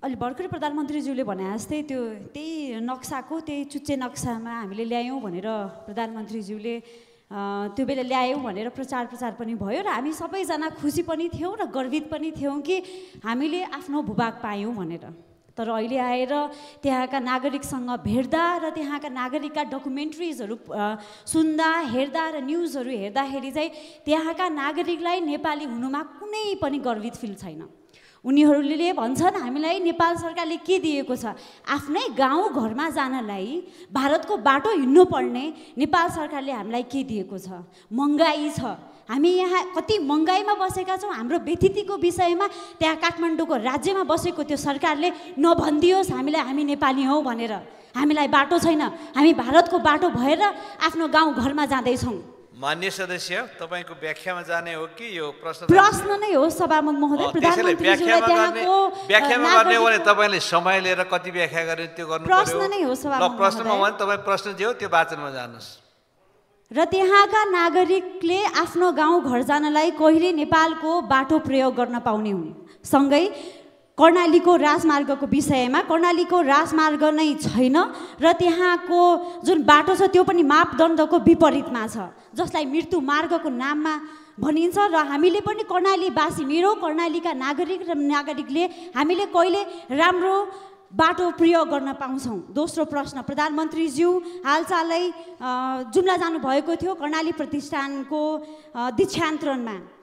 अलि भर्खरै प्रधानमन्त्रीज्यूले भने जस्तै त्यही नक्साको त्यही चुच्चे नक्सामा हामीले ल्यायौँ भनेर प्रधानमन्त्रीज्यूले त्यो बेला ल्यायौँ भनेर प्रचार पनि भयो र हामी सबैजना खुसी पनि थियौँ र गर्वित पनि थियौँ कि हामीले आफ्नो भूभाग पायौँ भनेर। तर अहिले आएर त्यहाँका नागरिकसँग भेट्दा र त्यहाँका नागरिकका डकुमेन्ट्रिजहरू सुन्दा हेर्दा र न्युजहरू हेर्दाखेरि चाहिँ त्यहाँका नागरिकलाई नेपाली हुनुमा कुनै पनि गर्वित फिल छैन। उनीहरूले भन्छन् हामीलाई नेपाल सरकारले के दिएको छ, आफ्नै गाउँ घरमा जानलाई भारतको बाटो हिँड्नु पर्ने नेपाल सरकारले हामीलाई के दिएको छ? महँगाई छ, हामी यहाँ कति महँगाईमा बसेका छौँ। हाम्रो व्यथितिको विषयमा त्यहाँ काठमाडौँको राज्यमा बसेको त्यो सरकारले नभनिदियोस् हामीलाई हामी नेपाली हौँ भनेर। हामीलाई बाटो छैन, हामी भारतको बाटो भएर आफ्नो गाउँ घरमा जाँदैछौँ। मान्य सदस्य, तपाईको व्याख्यामा जाने हो कि यो प्रश्न नै हो सभामुख महोदय? व्याख्यामा गर्ने भने तपाईले समय लिएर कति व्याख्या गर्ने त्यो गर्नु पर्यो। प्रश्न नै हो सभामुख महोदय। प्रश्नमा भने तपाई प्रश्न जे हो त्यो वाचनमा जानुस्। र त्यहाँका नागरिकले आफ्नो गाउँ घर जानलाई कहिले नेपालको बाटो प्रयोग गर्न पाउने हुन्। सँगै कर्णालीको राजमार्गको विषयमा कर्णालीको राजमार्ग नै छैन र त्यहाँको जुन बाटो छ त्यो पनि मापदण्डको विपरीतमा छ, जसलाई मृत्यु मार्गको नाममा भनिन्छ। र हामीले पनि कर्णालीवासी, मेरो कर्णालीका नागरिकले हामीले कहिले राम्रो बाटो प्रयोग गर्न पाउँछौँ? दोस्रो प्रश्न, प्रधानमन्त्रीज्यू हालचालै जुम्ला जानुभएको थियो कर्णाली प्रतिष्ठानको दीक्षान्तरणमा।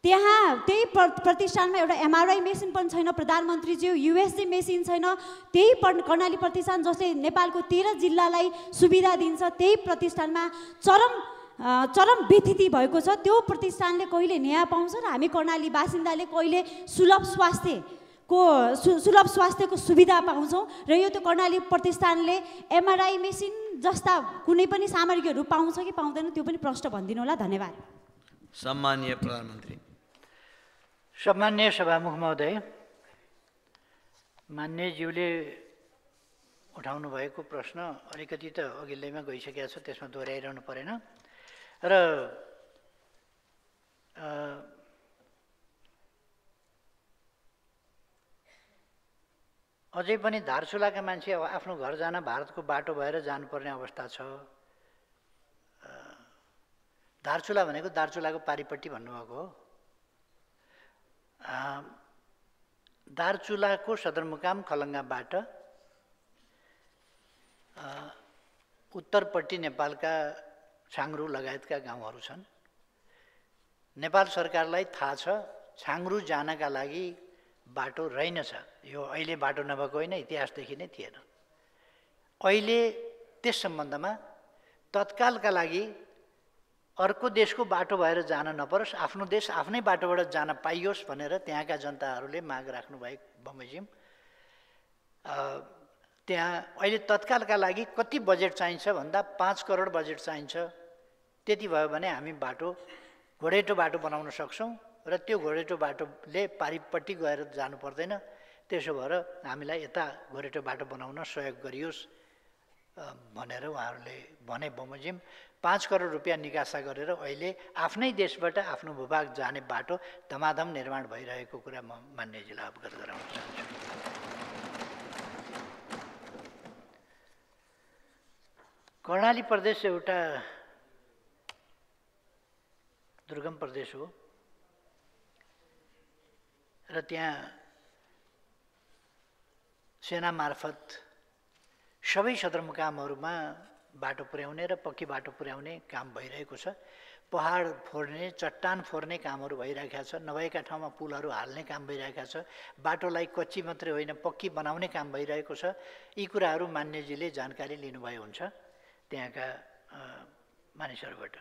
त्यहाँ त्यही प्रतिष्ठानमा एउटा एमआरआई मेसिन पनि छैन प्रधानमन्त्रीज्यू, युएसजी मेसिन छैन। त्यही कर्णाली प्रतिष्ठान जसले नेपालको 13 जिल्लालाई सुविधा दिन्छ, त्यही प्रतिष्ठानमा चरम व्यथिति भएको छ। त्यो प्रतिष्ठानले कहिले न्याय पाउँछ र हामी कर्णाली बासिन्दाले कहिले सुलभ स्वास्थ्यको सुविधा पाउँछौँ? र यो त्यो कर्णाली प्रतिष्ठानले एमआरआई मेसिन जस्ता कुनै पनि सामग्रीहरू पाउँछ कि पाउँदैन त्यो पनि प्रश्न भनिदिनु होला। धन्यवाद। सम्माननीय प्रधानमन्त्री। सम्माननीय सभामुख महोदय, मान्यज्यूले उठाउनु भएको प्रश्न अलिकति त अघिल्लैमा गइसकेको छ, त्यसमा दोहोऱ्याइरहनु परेन। र अझै पनि धारचुलाका मान्छे आफ्नो घर जान भारतको बाटो भएर जानुपर्ने अवस्था छ। धारचुला भनेको दार्चुलाको पारिपट्टि भन्नुभएको हो। दार्चुलाको सदरमुकाम खलङ्गाबाट उत्तरपट्टि नेपालका छाङ्रु लगायतका गाउँहरू छन्। नेपाल सरकारलाई थाहा छ छाङ्रु जानका लागि बाटो रहेनछ। यो अहिले बाटो नभएको होइन, इतिहासदेखि नै थिएन। अहिले त्यस सम्बन्धमा तत्कालका लागि अर्को देशको बाटो भएर जान नपरोस्, आफ्नो देश आफ्नै बाटोबाट जान पाइयोस् भनेर त्यहाँका जनताहरूले माग राख्नु भएको बमोजिम। त्यहाँ अहिले तत्कालका लागि कति बजेट चाहिन्छ भन्दा 5 करोड बजेट चाहिन्छ। त्यति भयो भने हामी घोडेटो बाटो बनाउन सक्छौँ र त्यो घोडेटो बाटोले पारिपट्टि गएर जानु पर्दैन। त्यसो भएर हामीलाई यता घोडेटो बाटो बनाउन सहयोग गरियोस् भनेर उहाँहरूले भने बमोजिम। 5 करोड रुपियाँ निकासा गरेर अहिले आफ्नै देशबाट आफ्नो भूभाग जाने बाटो धमाधम निर्माण भइरहेको कुरा म मान्यजीलाई अवगत गराउन चाहन्छु। कर्णाली प्रदेश एउटा दुर्गम प्रदेश हो र त्यहाँ सेना मार्फत सबै सदरमुकामहरूमा बाटो पुर्याउने र पक्की बाटो पुर्याउने काम भइरहेको छ। पहाड फोर्ने, चट्टान फोर्ने कामहरू भइरहेका छ। नभएका ठाउँमा पुलहरू हाल्ने काम भइरहेका छ। बाटोलाई कच्ची मात्रै होइन पक्की बनाउने काम भइरहेको छ। यी कुराहरू मान्यजीले जानकारी लिनुभयो हुन्छ त्यहाँका मानिसहरूबाट।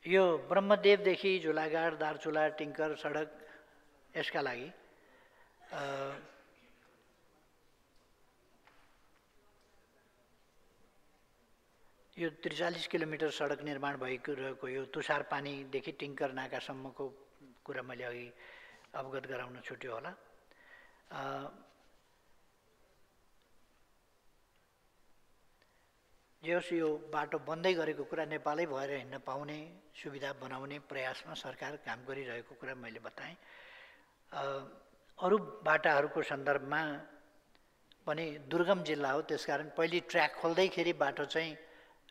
यो ब्रह्मदेवदेखि झुलागाड, दार्चुला, टिङ्कर सडक यसका लागि यो 43 किलोमिटर सडक निर्माण भइरहेको यो तुषार पानीदेखि टिङ्कर नाकासम्मको कुरा मैले अघि अवगत गराउन छुट्यो होला। जे होस् यो बाटो बन्दै गरेको कुरा नेपालै भएर हिँड्न पाउने सुविधा बनाउने प्रयासमा सरकार काम गरिरहेको कुरा मैले बताएँ। अरू बाटाहरूको सन्दर्भमा पनि दुर्गम जिल्ला हो, त्यसकारण पहिले ट्र्याक खोल्दैखेरि बाटो चाहिँ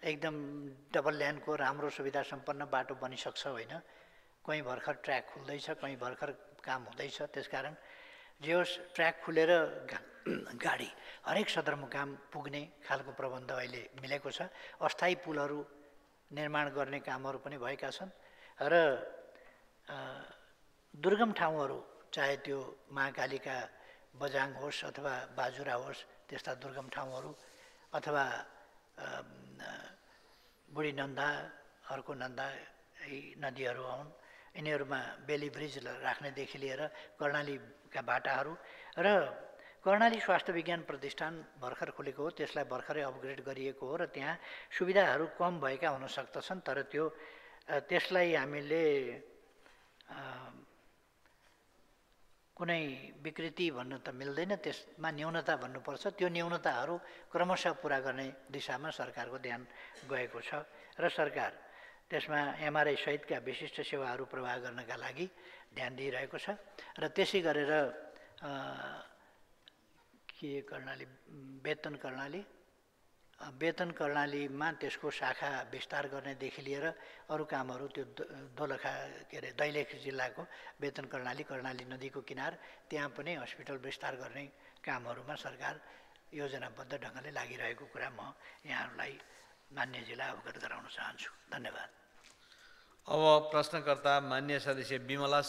एकदम डबल ल्यानको राम्रो सुविधा सम्पन्न बाटो बनिसक्छ होइन। कहीँ भर्खर ट्र्याक खुल्दैछ, कहीँ भर्खर काम हुँदैछ। त्यसकारण जे होस् ट्र्याक खुलेर गाडी हरेक सदरमुकाम पुग्ने खालको प्रबन्ध अहिले मिलेको छ। अस्थायी पुलहरू निर्माण गर्ने कामहरू पनि भएका छन् र दुर्गम ठाउँहरू चाहे त्यो महाकालीका बजाङ होस् अथवा बाजुरा होस्, त्यस्ता दुर्गम ठाउँहरू अथवा बुढी नन्दा, अर्को नन्दा यी नदीहरू हुन्, यिनीहरूमा बेली ब्रिज राख्नेदेखि लिएर कर्णालीका बाटाहरू र कर्णाली स्वास्थ्य विज्ञान प्रतिष्ठान भर्खर खुलेको हो, त्यसलाई भर्खरै अपग्रेड गरिएको हो र त्यहाँ सुविधाहरू कम भएका हुन सक्दछन्। तर त्यसलाई हामीले कुनै विकृति भन्न त मिल्दैन, त्यसमा न्यूनता भन्नुपर्छ। त्यो न्यूनताहरू क्रमशः पुरा गर्ने दिशामा सरकारको ध्यान गएको छ र सरकार त्यसमा एमआरआई सहितका विशिष्ट सेवाहरू प्रवाह गर्नका लागि ध्यान दिइरहेको छ। र त्यसै गरेर वेतन कर्णालीमा त्यसको शाखा विस्तार गर्नेदेखि लिएर अरू कामहरू त्यो दोलखा दैलेख जिल्लाको वेतन कर्णाली नदीको किनार त्यहाँ पनि हस्पिटल विस्तार गर्ने कामहरूमा सरकार योजनाबद्ध ढङ्गले लागिरहेको कुरा म यहाँहरूलाई मान्यजीलाई अवगत गराउन चाहन्छु। धन्यवाद। अब प्रश्नकर्ता मान्य सदस्य बिमला